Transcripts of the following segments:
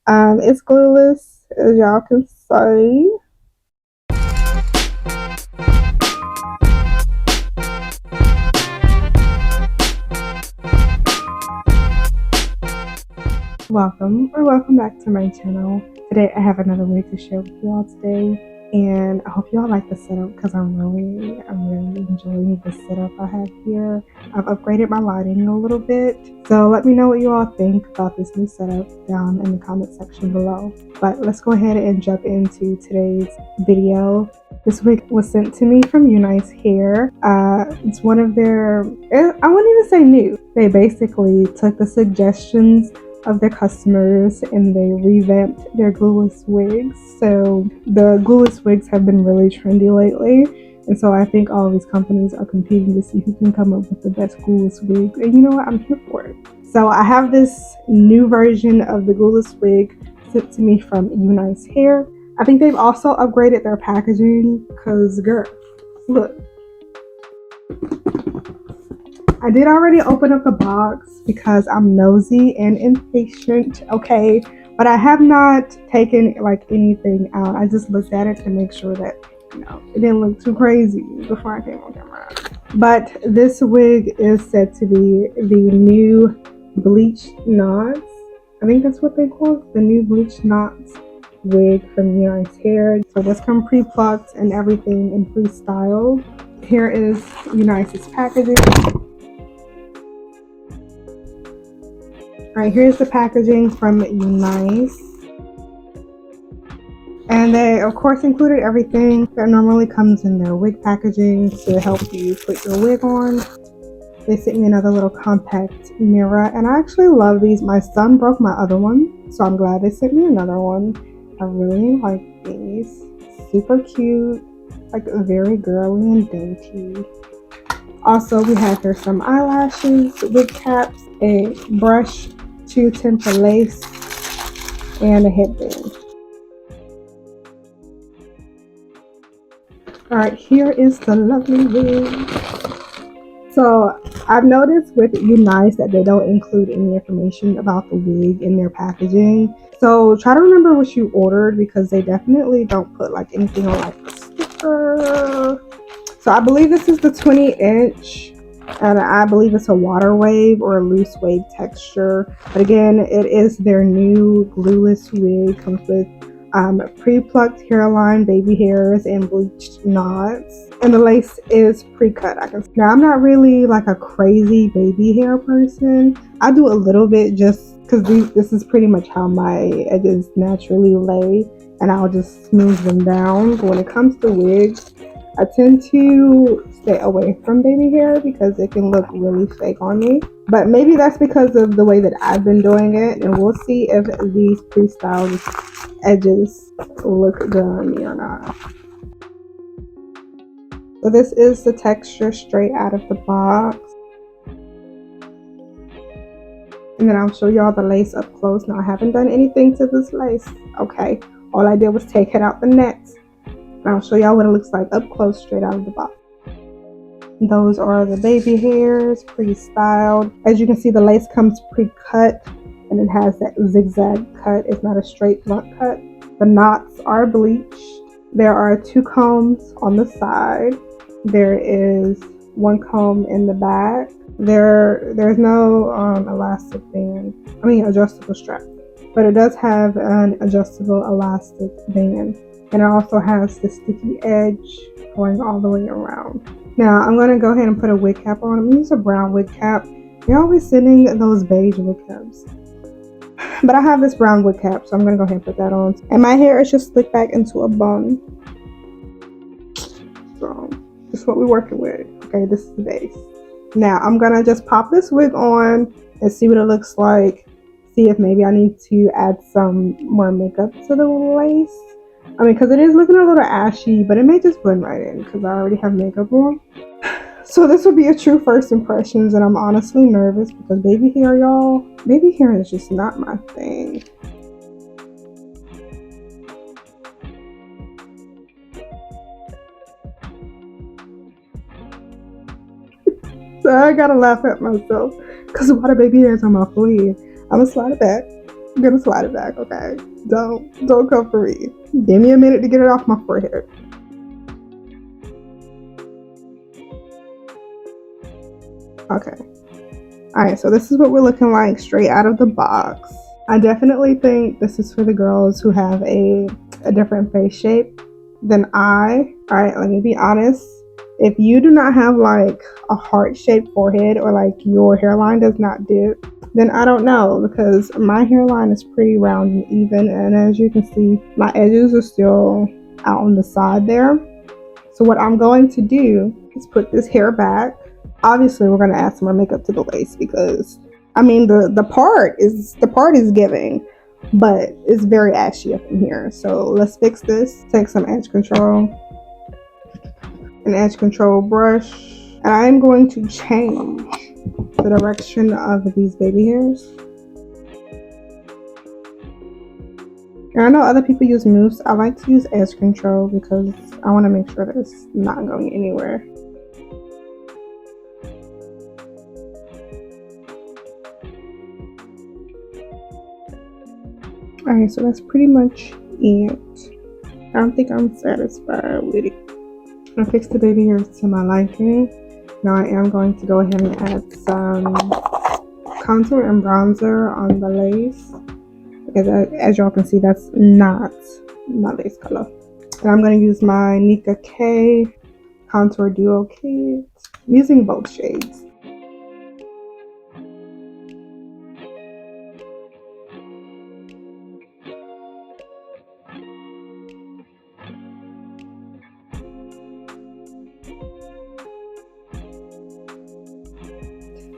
It's glueless, as y'all can see. Welcome back to my channel. Today I have another wig to share with you all today. And I hope you all like the setup because I'm really enjoying the setup I have here. I've upgraded my lighting a little bit. So let me know what you all think about this new setup down in the comment section below. But let's go ahead and jump into today's video. This wig was sent to me from Unice Hair. It's one of their, I wouldn't even say new. They basically took the suggestions of their customers and they revamped their glueless wigs. So the glueless wigs have been really trendy lately, and so I think all of these companies are competing to see who can come up with the best glueless wig. And you know what, I'm here for it. So I have this new version of the glueless wig sent to me from Unice Hair. I think they've also upgraded their packaging because girl, look, I did already open up the box because I'm nosy and impatient, okay? But I have not taken like anything out. I just looked at it to make sure that, you know, it didn't look too crazy before I came on camera. But this wig is said to be the new bleached knots. I think that's what they call it, the new bleached knots wig from Unice Hair. So this come pre-plucked and everything and pre-styled. Here is Unice's packaging. Alright, here's the packaging from Unice. And they, of course, included everything that normally comes in their wig packaging to help you put your wig on. They sent me another little compact mirror, and I actually love these. My son broke my other one, so I'm glad they sent me another one. I really like these. Super cute, like very girly and dainty. Also, we have here some eyelashes, wig caps, a brush, 2 temper lace, and a headband. Alright, here is the lovely wig. So I've noticed with Unice that they don't include any information about the wig in their packaging. So try to remember what you ordered because they definitely don't put like anything on like the sticker. So I believe this is the 20-inch. And I believe it's a water wave or a loose wave texture. But again, it is their new glueless wig. Comes with pre-plucked hairline, baby hairs, and bleached knots. And the lace is pre-cut. Now, I'm not really like a crazy baby hair person. I do a little bit just because this is pretty much how my edges naturally lay. And I'll just smooth them down. But when it comes to wigs, I tend to stay away from baby hair because it can look really fake on me. But maybe that's because of the way that I've been doing it. And we'll see if these pre-styled edges look good on me or not. So this is the texture straight out of the box. And then I'll show y'all the lace up close. Now I haven't done anything to this lace. Okay, all I did was take it out the net. I'll show y'all what it looks like up close straight out of the box. Those are the baby hairs, pre-styled. As you can see, the lace comes pre-cut and it has that zigzag cut. It's not a straight blunt cut. The knots are bleached. There are 2 combs on the side. There is 1 comb in the back. There's no elastic band. Adjustable strap. But it does have an adjustable elastic band. And it also has the sticky edge going all the way around. Now, I'm going to go ahead and put a wig cap on. I'm going to use a brown wig cap. They're always sending those beige wig caps. But I have this brown wig cap, so I'm going to go ahead and put that on. And my hair is just slicked back into a bun. So, this is what we're working with. Okay, this is the base. Now, I'm going to just pop this wig on and see what it looks like. See if maybe I need to add some more makeup to the lace. Because it is looking a little ashy, but it may just blend right in because I already have makeup on. So this will be a true first impressions, and I'm honestly nervous because baby hair, y'all, baby hair is just not my thing. So I gotta laugh at myself because a lot of baby hairs on my forehead. I'm gonna slide it back. I'm gonna slide it back, okay? Don't come for me. Give me a minute to get it off my forehead. Okay. Alright, so this is what we're looking like straight out of the box. I definitely think this is for the girls who have a different face shape than I. Alright, let me be honest. If you do not have like a heart-shaped forehead, or like your hairline does not dip, then I don't know, because my hairline is pretty round and even, and as you can see, my edges are still out on the side there. So what I'm going to do is put this hair back. Obviously, we're going to add some more makeup to the lace, because I mean the part is giving, but it's very ashy up in here. So let's fix this. Take some edge control, an edge control brush, and I'm going to change the direction of these baby hairs. And I know other people use mousse. I like to use edge control because I want to make sure that it's not going anywhere. Alright, so that's pretty much it. I don't think I'm satisfied with it. I fixed the baby hairs to my liking. Now I am going to go ahead and add some contour and bronzer on the lace, because as y'all can see, that's not my lace color. And I'm going to use my Nika K Contour Duo Kit. I'm using both shades.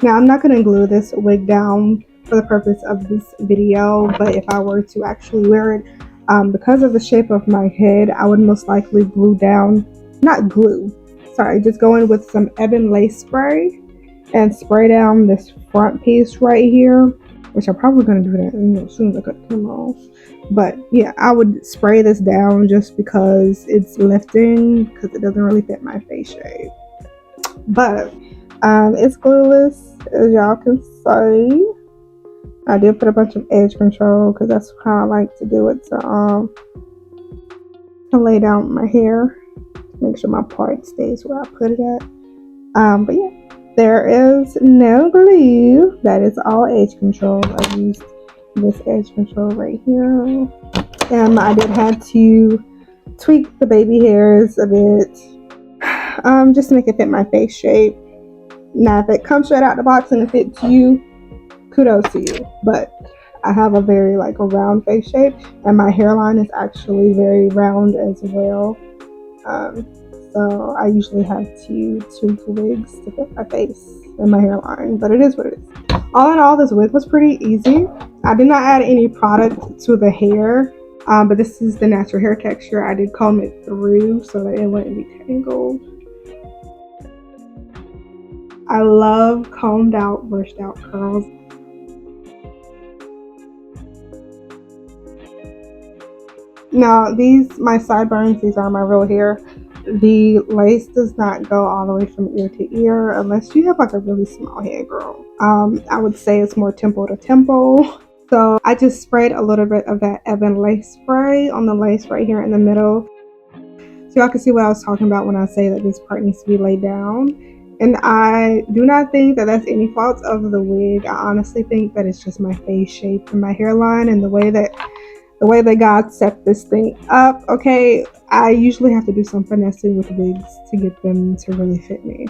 Now I'm not going to glue this wig down for the purpose of this video, but if I were to actually wear it, because of the shape of my head, I would most likely just go in with some Ebin lace spray and spray down this front piece right here, which I'm probably going to do that as soon as I cut the camera off. But yeah, I would spray this down just because it's lifting, because it doesn't really fit my face shape. But it's glueless, as y'all can see. I did put a bunch of edge control because that's how I like to do it, to lay down my hair, make sure my part stays where I put it at. But yeah, there is no glue. That is all edge control. I used this edge control right here, and I did have to tweak the baby hairs a bit, just to make it fit my face shape. Now, if it comes straight out the box and it fits you, kudos to you. But I have a very a round face shape, and my hairline is actually very round as well. So I usually have to tweak wigs to fit my face and my hairline, but it is what it is. All in all, this wig was pretty easy. I did not add any product to the hair, but this is the natural hair texture. I did comb it through so that it wouldn't be tangled. I love combed out, brushed out curls. Now my sideburns, these are my real hair. The lace does not go all the way from ear to ear unless you have a really small head, girl. I would say it's more temple to temple. So I just sprayed a little bit of that Ebin lace spray on the lace right here in the middle. So y'all can see what I was talking about when I say that this part needs to be laid down. And I do not think that that's any fault of the wig. I honestly think that it's just my face shape and my hairline and the way that God set this thing up. Okay, I usually have to do some finessing with wigs to get them to really fit me.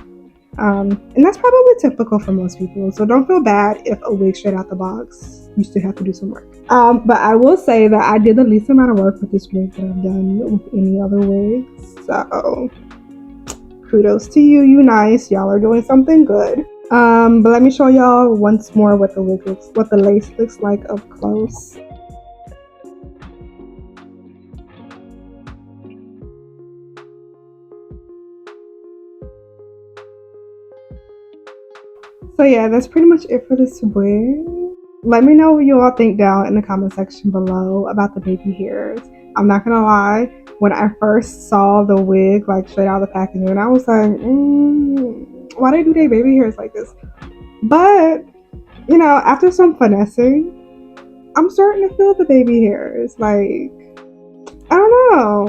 And that's probably typical for most people. So don't feel bad if a wig straight out the box, you still have to do some work. But I will say that I did the least amount of work with this wig that I've done with any other wigs. So kudos to you, Unice. Y'all are doing something good. But let me show y'all once more what the lace looks like up close. So yeah, that's pretty much it for this wig. Let me know what you all think down in the comment section below about the baby hairs. I'm not gonna lie, when I first saw the wig straight out of the packaging, I was like, why they do their baby hairs like this? But after some finessing, I'm starting to feel the baby hairs. Like, I don't know.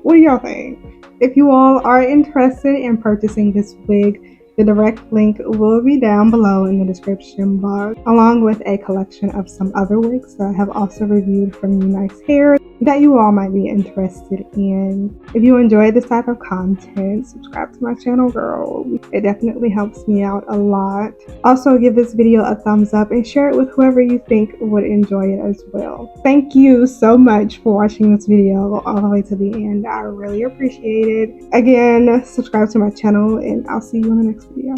What do y'all think? If you all are interested in purchasing this wig, the direct link will be down below in the description box, along with a collection of some other wigs that I have also reviewed from Unice Hair that you all might be interested in. If you enjoy this type of content, subscribe to my channel, girl. It definitely helps me out a lot. Also, give this video a thumbs up and share it with whoever you think would enjoy it as well. Thank you so much for watching this video all the way to the end. I really appreciate it. Again, subscribe to my channel and I'll see you in the next video.